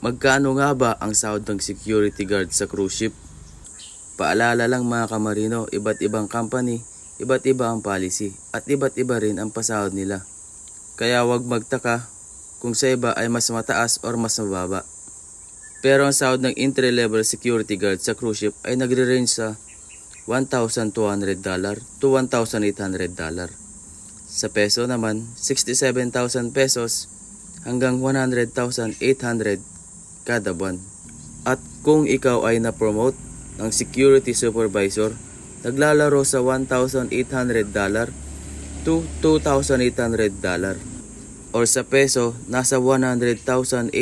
Magkano nga ba ang sahod ng security guard sa cruise ship? Paalala lang mga kamarino, iba't ibang company, iba't iba ang policy, at iba't iba rin ang pasahod nila. Kaya huwag magtaka kung sa iba ay mas mataas or mas mababa. Pero ang sahod ng entry-level security guard sa cruise ship ay nagre-range sa $1,200 to $1,800. Sa peso naman, 67,000 pesos hanggang 100,800 kada buwan. At kung ikaw ay na-promote ng security supervisor, naglalaro sa $1,800 to $2,800. Or sa peso, nasa 100,800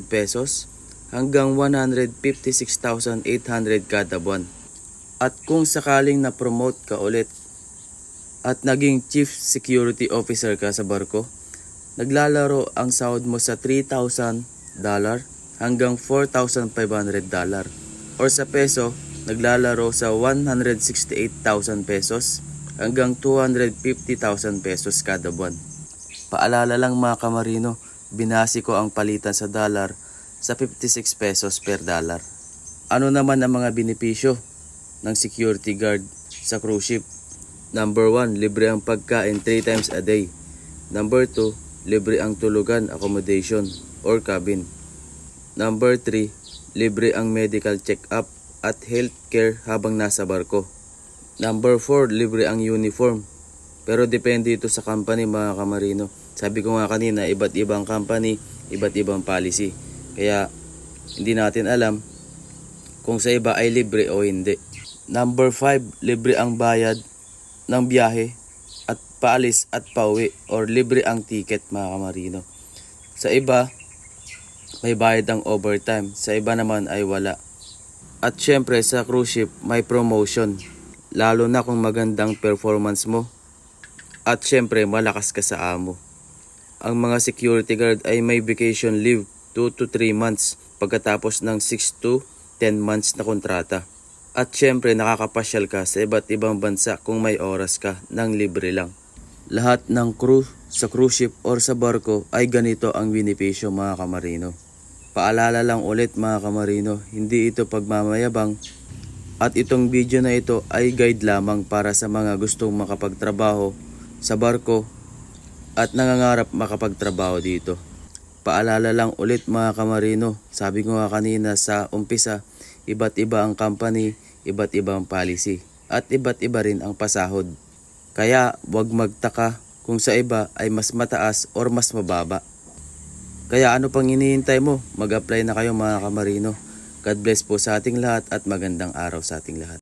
pesos hanggang 156,800 kada buwan. At kung sakaling na-promote ka ulit at naging chief security officer ka sa barko, naglalaro ang sahod mo sa $3,000 hanggang $4,500. Or sa peso, naglalaro sa 168,000 pesos hanggang 250,000 pesos kada buwan. Paalala lang mga kamarino, binasi ko ang palitan sa dollar sa 56 pesos per dollar. Ano naman ang mga benepisyo ng security guard sa cruise ship? Number 1, libre ang pagkain 3 times a day. Number 2, libre ang tulugan, accommodation or cabin. Number 3, libre ang medical check-up at healthcare habang nasa barko. Number 4, libre ang uniform. Pero depende ito sa company mga kamarino. Sabi ko nga kanina, iba't ibang company, iba't ibang policy. Kaya hindi natin alam kung sa iba ay libre o hindi. Number 5, libre ang bayad ng biyahe at paalis at pauwi or libre ang ticket mga kamarino. Sa iba, may bayad ang overtime. Sa iba naman ay wala. At syempre sa cruise ship may promotion. Lalo na kung magandang performance mo. At syempre malakas ka sa amo. Ang mga security guard ay may vacation leave 2 to 3 months pagkatapos ng 6 to 10 months na kontrata. At syempre nakakapasyal ka sa iba't ibang bansa kung may oras ka ng libre lang. Lahat ng crew sa cruise ship or sa barko ay ganito ang benepisyo mga kamarino. Paalala lang ulit mga kamarino, hindi ito pagmamayabang at itong video na ito ay guide lamang para sa mga gustong makapagtrabaho sa barko at nangangarap makapagtrabaho dito. Paalala lang ulit mga kamarino, sabi ko nga kanina sa umpisa, iba't iba ang company, iba't ibang policy at iba't iba rin ang pasahod. Kaya huwag magtaka kung sa iba ay mas mataas or mas mababa. Kaya ano pang hinihintay mo? Mag-apply na kayo mga kamarino. God bless po sa ating lahat at magandang araw sa ating lahat.